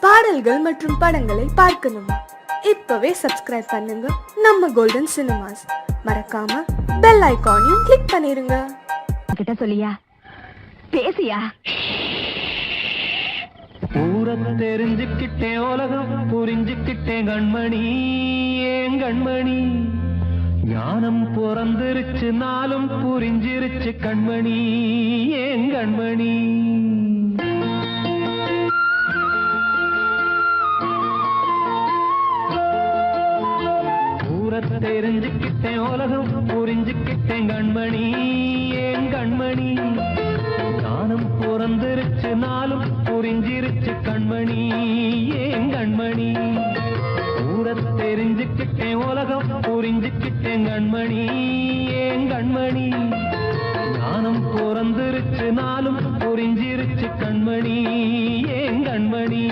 பாடல்கள் மற்றும் படங்களை பார்க்கணுமா? இப்பவே சப்ஸ்கிரைப் பண்ணுங்க நம்ம கோல்டன் சினிமாஸ். மறக்காம பெல் ஐகானையும் கிளிக் பண்ணிருங்க. கிட்ட சொல்லியா பேசியா? ஊரத்தை தெரிஞ்சுக்கிட்டேன், உலகம் புரிஞ்சுக்கிட்டேன் கண்மணி, ஏன் கண்மணி. ஞானம் பிறந்திருச்சு, நாளும் புரிஞ்சிருச்சு கண்மணி, ஏன் கண்மணி. ஊரத்தை தெரிஞ்சுக்கிட்டேன், உலகம் புரிஞ்சுக்கிட்டேன் கண்மணி, ஏன் கண்மணி. ஞானம் பிறந்திருச்சு, நாளும் புரிஞ்சிருச்சு கண்மணி, ஏன் கண்மணி. ஊரத் தெரிஞ்சுக்கிட்டேன், உலகம் புரிஞ்சுக்கிட்டேன் கண்மணி, ஏன் கண்மணி. ஞானம் பிறந்திருச்சு, நாளும் புரிஞ்சிருச்சு கண்மணி, ஏன் கண்மணி.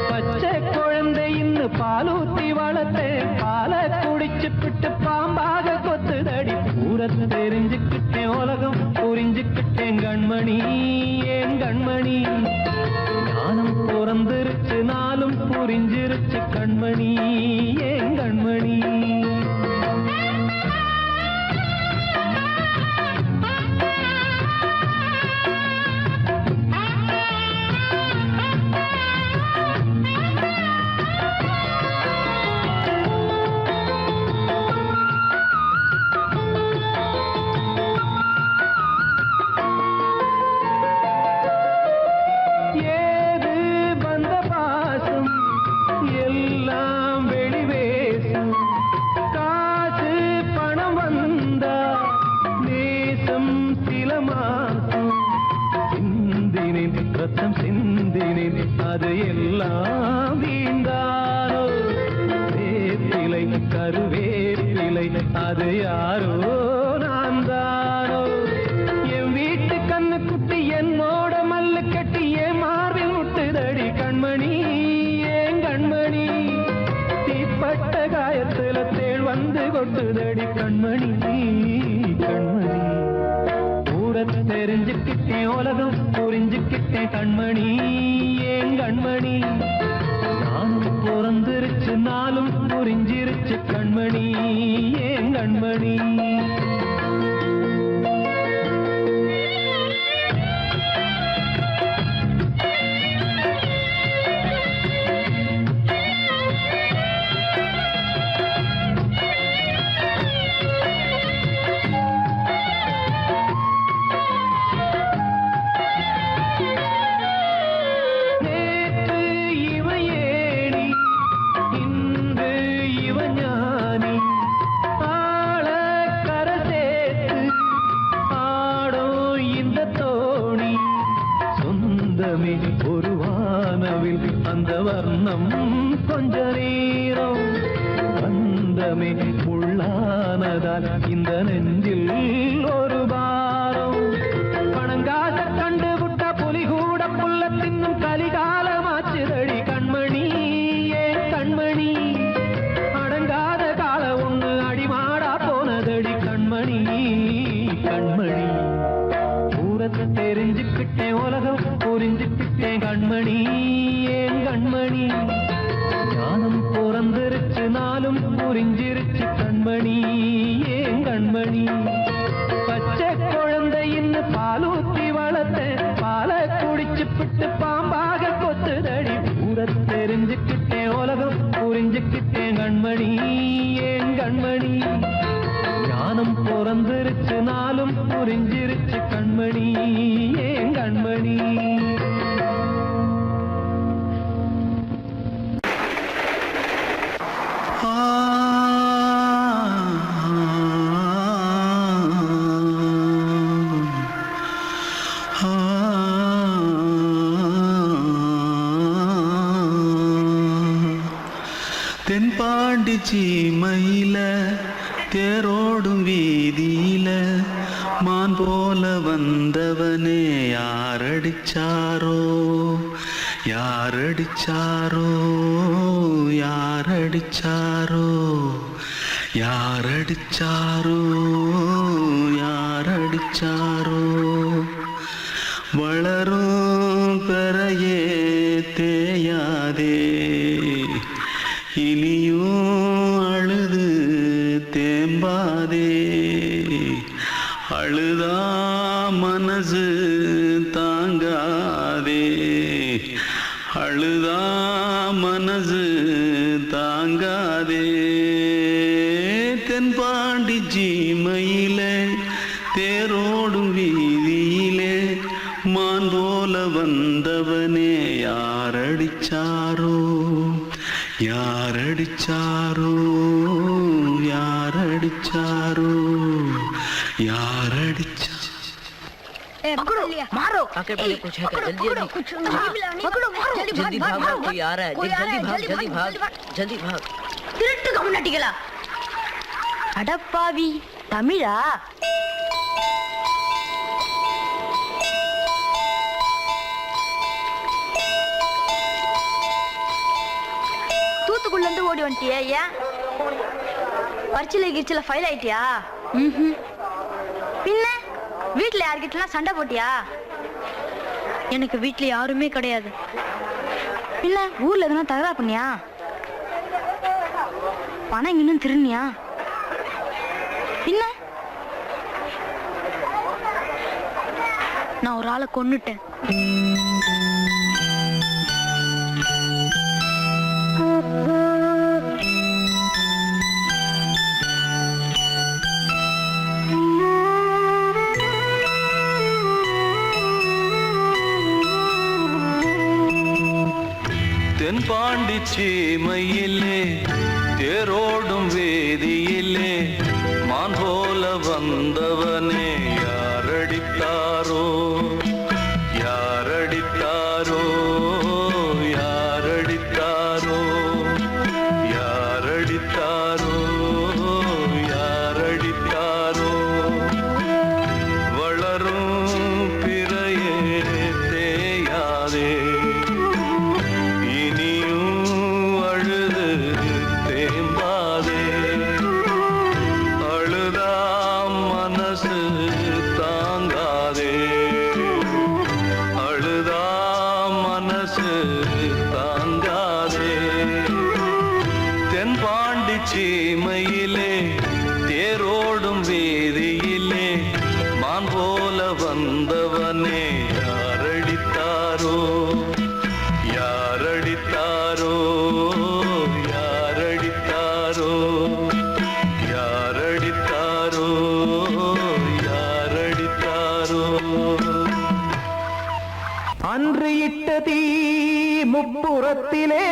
பச்சை குழந்தை இன்னும் பாலூத்தி வளர்த்து பாலை குடிச்சு பிட்டு பாம்பாக கொத்துதடி. ஊரத் தெரிஞ்சுக்கிட்டேன், உலகம் புரிஞ்சுக்கிட்டேன் கண்மணி, ஏன் கண்மணி. ஞானம் பிறந்திருச்சு, நாளும் புரிஞ்சிருச்சு கண்மணி, ஏன் கண்மணி. அது எல்லாம் வீண்டாரோ, வேப்பிலை கருவேப்பிலை அது யாரோ நான் தானோ. என் வீட்டு கண்ணு குட்டி என்னோட மல்லு கட்டி என் மார்பில் முட்டுதடி கண்மணி, ஏன் கண்மணி. தீப்பட்ட காயத்துல தேள் வந்து கொட்டுதடி கண்மணி, கண்மணி. ஊரத் தெரிஞ்சுக்கிட்டேன், உலகம் புரிஞ்சுக்கிட்டேன் கண்மணி, ஏன் கண்மணி. நானும் பிறந்திருச்சு, நாளும் புரிஞ்சிருச்சு கண்மணி, ஏன் கண்மணி. ஒரு வானவில் அந்த வர்ணம் கொஞ்ச நேரம் வந்தமே உள்ளானதால் இந்த நெஞ்சில் ஒரு பாரம். பணங்காச கண்டு விட்ட புலி கூட புல்ல தின்னும் கலிகாலமாச்சுதடி கண்மணி, ஏன் கண்மணி. அடங்காத கால ஒண்ணு அடிமாடா போனதடி கண்மணி, கண்மணி. ஊரத்தை தெரிஞ்சுக்கிட்டேன், உலகம் புரிஞ்சுக்கிட்டேன் கண்மணி, ஏன் கண்மணி. ஞானம் பிறந்திருச்சு, நாளும் புரிஞ்சிருச்சு கண்மணி, ஏன் கண்மணி. பச்சை குழந்தை இன்னும் பாலூத்தி வளர்த்த பாலை குடிச்சு பிட்டு பாம்பாக கொத்துதடி. ஊரத் தெரிஞ்சுக்கிட்டேன், உலகம் புரிஞ்சுக்கிட்டேன் கண்மணி, ஏன் கண்மணி. ஞானம் பிறந்திருச்சு, நாளும் புரிஞ்சிருச்சு கண்மணி, ஏன் கண்மணி. தென்பாண்டி சீமையில தேரோடும் வீதியில மான் போல வந்தவனே யாரடிச்சாரோ, யாரடிச்சாரோ, யாரடிச்சாரோ, யாரடிச்சாரோ, யாரடிச்சாரோ. வளரும் பெறையே தே தேயாதே இனியும் அழுது தேம்பாதே அழுதா மனசு தாங்காதே அழுதா மனசு தாங்காதே தென்பாண்டி சீமையிலே தேரோடும் வீதியிலே மான் போல வந்தவனே யாரடிச்சாரோ யாரடிச்சாரோ யாரடிச்சாரோ யாரடிச்சா मारो आके पहले कुछ है क्या जल्दी जल्दी भाग भाग कोई आ रहा है जल्दी भाग जल्दी भाग திருட்டு கம்யூனிட்டிகளா அடப்பாவி தமிழா தூத்துக்குள்ள இருந்து ஓடி வந்துட்டியா ஏன் பரிச்சையில கிரிச்சில ஃபைல் ஆயிட்டியா பின்ன வீட்டுல யார்கிட்டலாம் சண்டை போட்டியா எனக்கு வீட்டுல யாருமே கிடையாது பின்ன ஊர்ல எதுனா தகராறு பண்ணியா பணம் இன்னும் திருநியா பின்ன நான் ஒரு ஆளை கொன்னுட்டேன் தென்பாண்டி சீமையிலே தேரோடும் வேதியிலே மான் போல வந்தவனே யாரடித்தாரோ யாரடித்தாரோ யாரடித்தாரோ யாரடித்தாரோ யாரடித்தாரோ வளரும் பிறையே தேயாதே தென்பாண்டி சீமையிலே தேரோடும் வேதியிலே மான் போல வந்தவனே யாரடித்தாரோ யாரடித்தாரோ யாரடித்தாரோ யாரடித்தாரோ யாரடித்தாரோ அன்று இட்ட தீ முப்புறத்திலே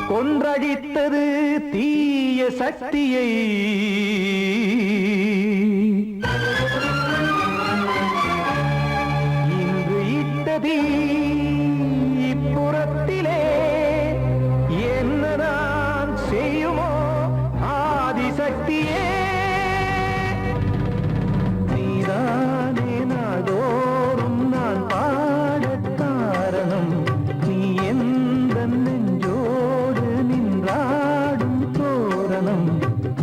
கொன்றடித்தது தீய சக்தியை இன்று இட்டதீ இப்புறத்திலே என்ன நான் செய்யுமோ ஆதிசக்தியே நீதானே நாடோறும் நான் பாடக் காரணம் நீ எந்த நெஞ்சோடு நின்றாடும் தோரணம்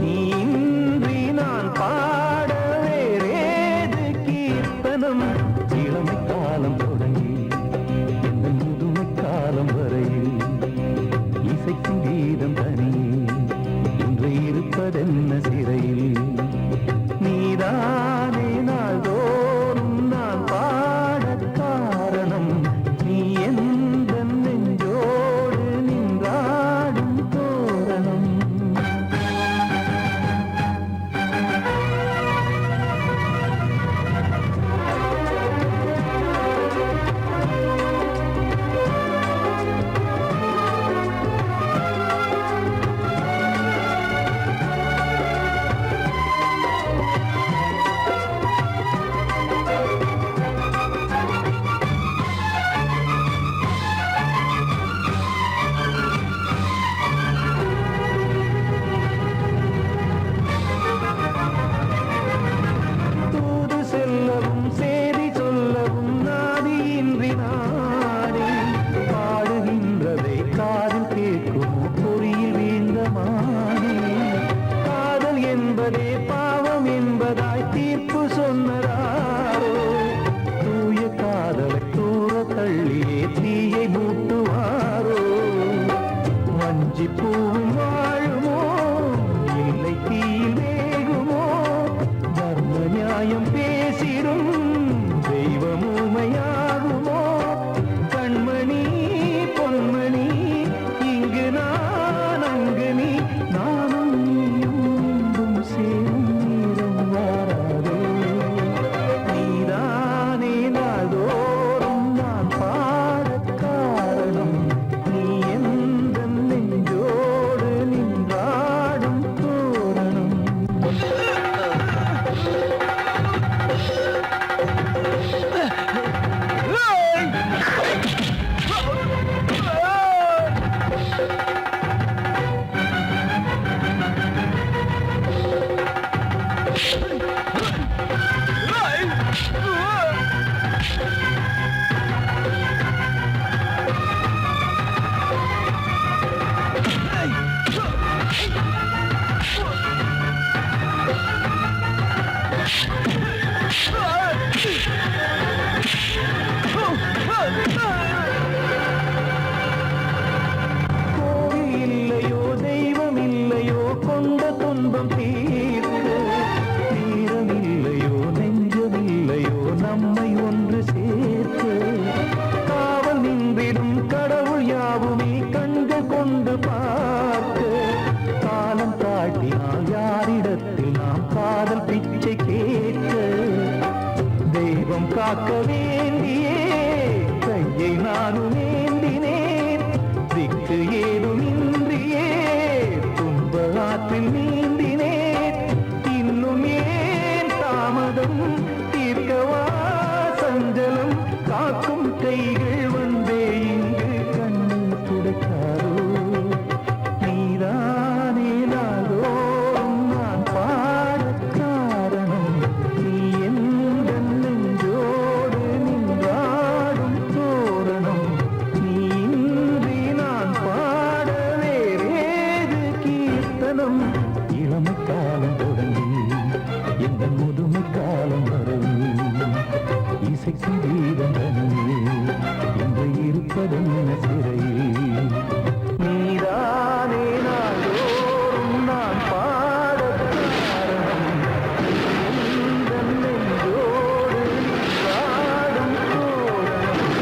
நீன்றி நான் பாட வேறேது கீர்த்தனம் இளமை காலம் தொடங்கி இந்த முதுமை காலம் வரையில் இசைக்கும் கீதம் தனியே இன்று இருப்பதென்ன சிறையில் நீதானே நாள்தோறும் நான் பாடக் காரணம் நீ எந்த நெஞ்சோடு நின்றாடும் தோரணம் கோவில் இல்லையோ தெய்வம் இல்லையோ கொண்ட துன்பம் தீர்க்க தீரமில்லையோ நெஞ்சமில்லையோ நம்மை ஒன்று சேர்க்க காவல் நின்றிடும் கடவுள் யாவுமே கண்கள் கொண்டு பார்க்க காலம் தாட்டினால் யாரிடத்தில் நாம் காதல் பிச்சை கேட்க தெய்வம் காக்க வேண்டியே கையை நானும் ஏந்தினேன் திக்கு ஏதுமின்றியே துன்ப ஆற்றில் நீந்தினேன் இன்னும் ஏன் தாமதம் தீர்க்கவா சஞ்சலம் காக்கும் கைகள் வந்தே இங்கு கண்ணு துடைக்காரோ நீதானே நாள்தோறும் நான் பாடக் காரணம் நீ எந்த நெஞ்சோடு நின்றாடும் தோரணம் நீ இன்றி நான் பாட வேறேது கீர்த்தனம் இளமை காலம் தொடங்கி எந்த முதுமை காலம் வரை இசைக்கு வீதம் தனியே இன்று இருப்பதென்ன சிறையில் நீதானே நாள்தோறும் நான் பாடக் காரணம் எந்த நெஞ்சோடு நின்றாடும் தோரணம்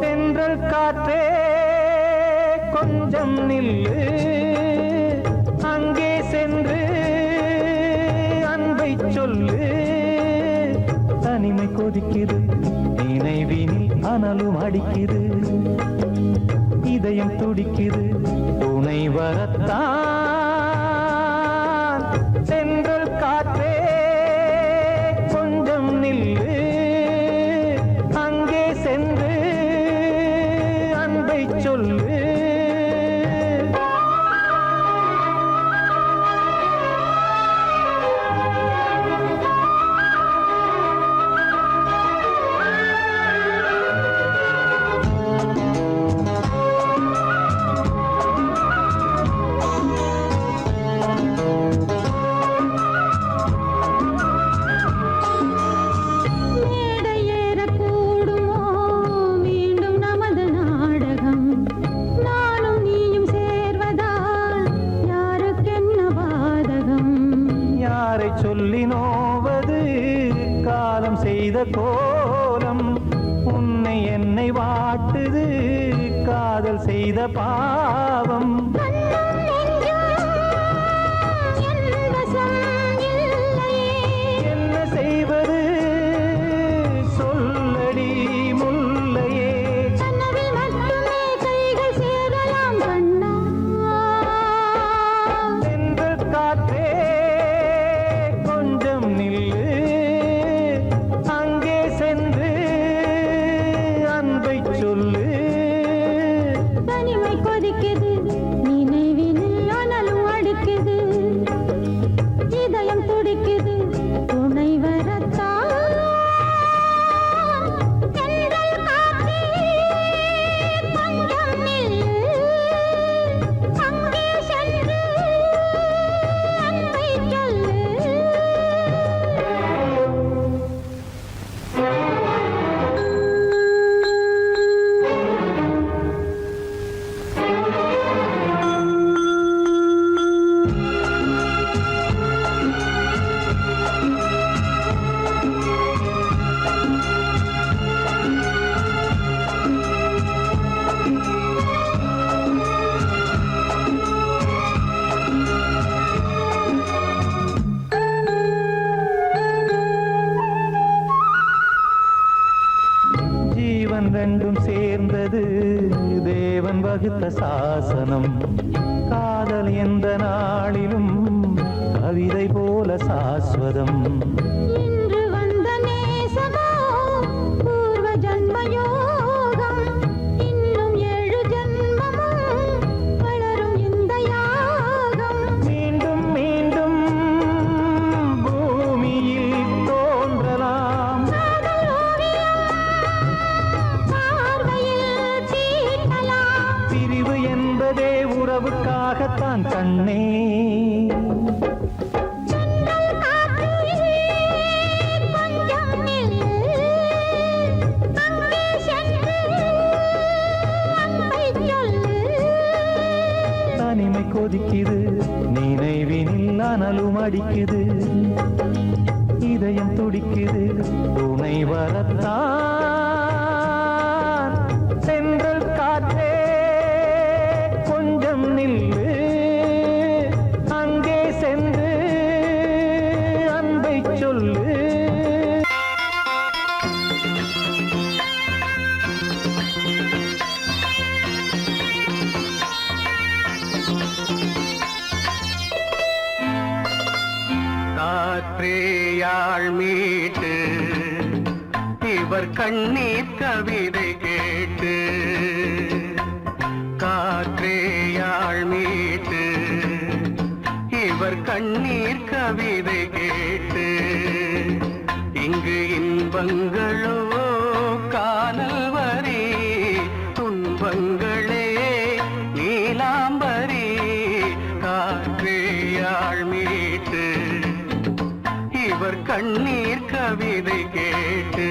தென்றல் காற்றே கொஞ்சம் நில்லு அங்கே சென்று அன்பை சொல்லு தனிமை கொதிக்குது நினைவினில் அனலும் அடிக்குது இதயம் துடிக்குது துணை வரத்தான் தென்றல் காற்றே கொஞ்சம் நில்லு அங்கே சென்று அன்பை சொல்லு மேடையேறக்கூடுமோ மீண்டும் நமது நாடகம் நானும் நீயும் சேர்வதால் யாருக்கென்ன பாதகம் யாரை சொல்லி நோவது காலம் செய்த கோலம் உன்னை என்னை வாட்டுது காதல் செய்த பாவம் கண்ணும் நெஞ்சும் என் வசம் இல்லையே என்ன செய்வது சொல்லடி முல்லையே கனவில் மட்டுமே கைகள் சேரலாம் கண்ணா தென்றல் காற்றே கொஞ்சம் நில்லு அங்கே சென்று அன்பை சொல்லு தனிமை கொதிக்குது நீ வகுத்த சாசனம். காதல் எந்த நாளிலும் கவிதை போல சாஸ்வதம். இன்று வந்த நேசமோ பூர்வ ஜன்ம யோகம். இன்னும் 7 ஜன்மமும் வளரும் இந்த யாகம். மீண்டும் மீண்டும் பூமியில் தோன்றலாம். காதல் ஓவியம் பார்வையில் தீட்டலாம். பிரிவு என்பதே உறவுக்காகத்தான் கண்ணே. ஜன்னல் காற்றில் கொஞ்சம் நில்லு. அங்கே சென்று அன்பை சொல்லு. தனிமை கொதிக்குது, நினைவினில் அனலும் அடிக்குது. இதயம் துடிக்குது, துணை வரத்தான். சென்றல் காற்றே கொஞ்சம் நில்லு. அங்கே சென்று அன்பை சொல்லு. காற்றேயாள் மீட்டு இவர் கண்ணீர் கவிதை கேட்டு. காற்றேயாள் மீட்டு இவர் கண்ணீர் கவிதை கேட்டு. இங்கு இன்பங்களோ காணல் வரி, துன்பங்களே நீலாம்பரி. காற்றேயாள் மீட்டு இவர் கண்ணீர் கவிதை கேட்டு.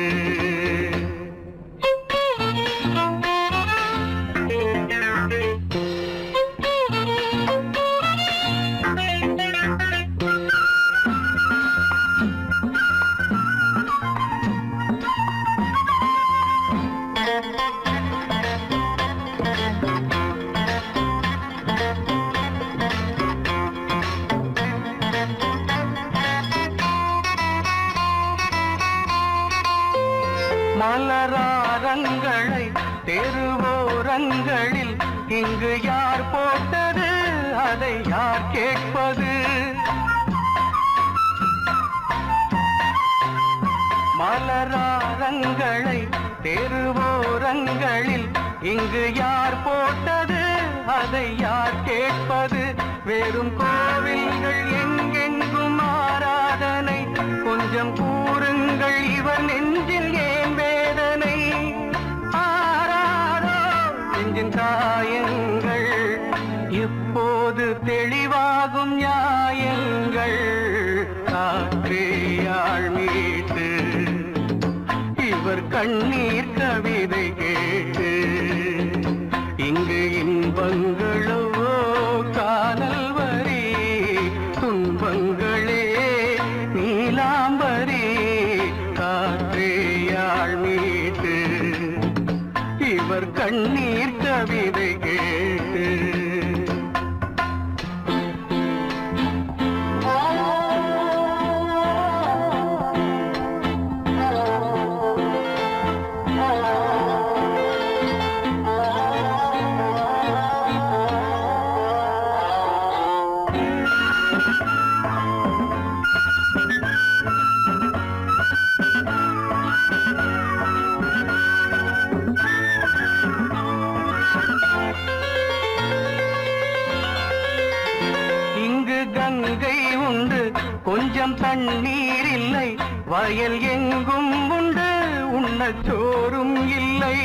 மலராரங்களை தெருவோரங்களில் இங்கு யார் போட்டது, அதை யார் கேட்பது? மலராரங்களை தெருவோரங்களில் இங்கு யார் போட்டது, அதை யார் கேட்பது? வெறும் கோவில்கள் எங்கெங்கும் ஆராதனை, கொஞ்சம் கூறுங்கள் இவர் நெஞ்சில் ஏன் வேதனை? ஆராரோ நெஞ்சின் காயங்கள், இப்போது தெளிவாகும் நியாயங்கள். காற்றேயாள் மீட்டு இவர் கண்ணீர் கவிதை கேட்டு. இங்கு இன்பங்களோ காணல் வரி, துன்பங்களே நீலாம்பரி. காற்றேயாள் மீட்டு இவர் கண்ணீர் கவிதை கேட்டு. கங்கை உண்டு, கொஞ்சம் தண்ணீர் இல்லை. வயல் எங்கும் உண்டு, உண்ணச் சோறும் இல்லை.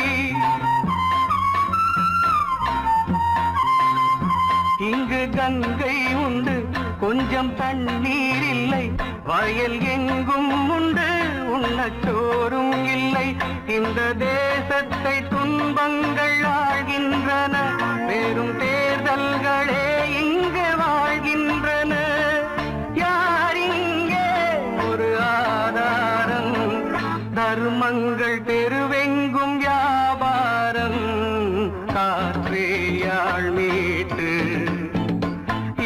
இங்கு கங்கை உண்டு, கொஞ்சம் தண்ணீர் இல்லை. வயல் எங்கும் உண்டு, உண்ணச் சோறும் இல்லை. இந்த தேசத்தை துன்பங்கள் ஆழ்கின்றன, வெறும் தேர்தல்களே இங்கு வாழ்கின்றன. யார் இங்கே ஒரு ஆதாரம்? தர்மங்கள் தெருவெங்கும் வியாபாரம். காற்றேயாள் மீட்டு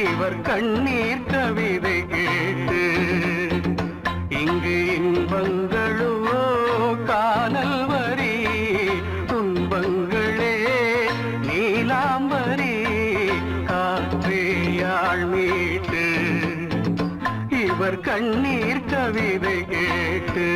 இவர் கண்ணீர் கவிதை கேட்டு. இங்கு இன்பங்களோ காணல் வரி, துன்பங்களே நீலாம் கண்ணீர் கவிதை கேட்டு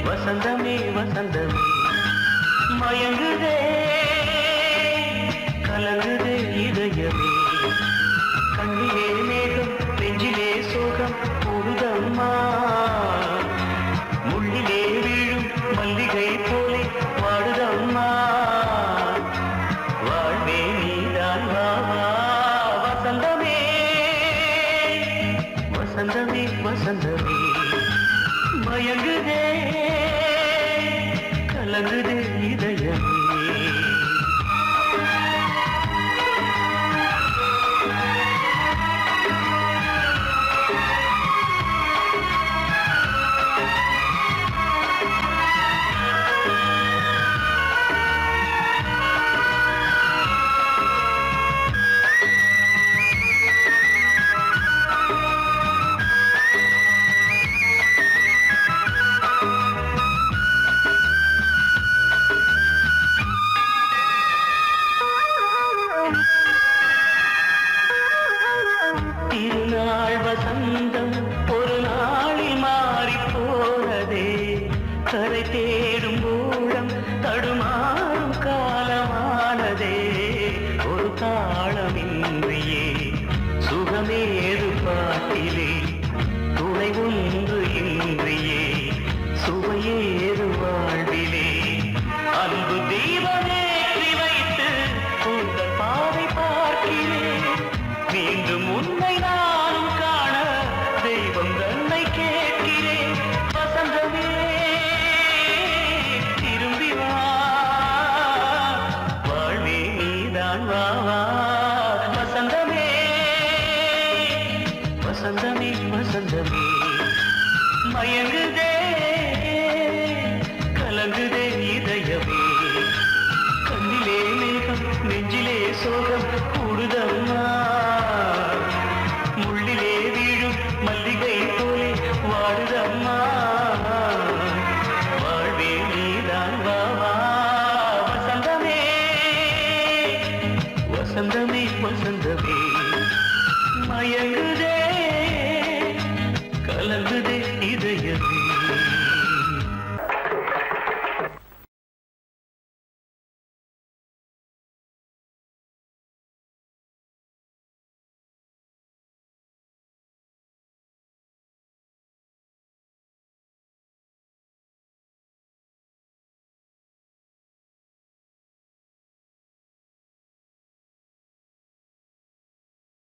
வசந்தமே வசந்தமே மயங்குதே கலங்குதே இதயமே கண்ணிலே மேகம் நெஞ்சிலே சோகம் கூடுதம்மா மல்லிகை போலே வாடுதம்மா வாழ்வே நீதான் வா வா. வசந்தமே வசந்தமே வசந்தமே மயங்குதே கலங்குதே இதயமே. திருநாள் வசந்தம் ஒரு நாளில் மாறி போனதே கரை தேடும் ஊழம் தடுமாறும் காலமானதே. ஒரு தாளமின்றியே சுகமேது பாட்டிலே துணை ஒன்று இன்றியே சுவையேது வாழ்விலே. அன்பு தீபமேற்றி வைத்து உங்கள் பாதை பார்க்கிறேன். மீண்டும் உன்னை நானும் காண தெய்வம் தன்னை கேட்கிறேன். வசந்தமே திரும்பி வா வாழ்வே நீதான் வா வா. வசந்தமே வசந்தமே வசந்தமே மயங்கு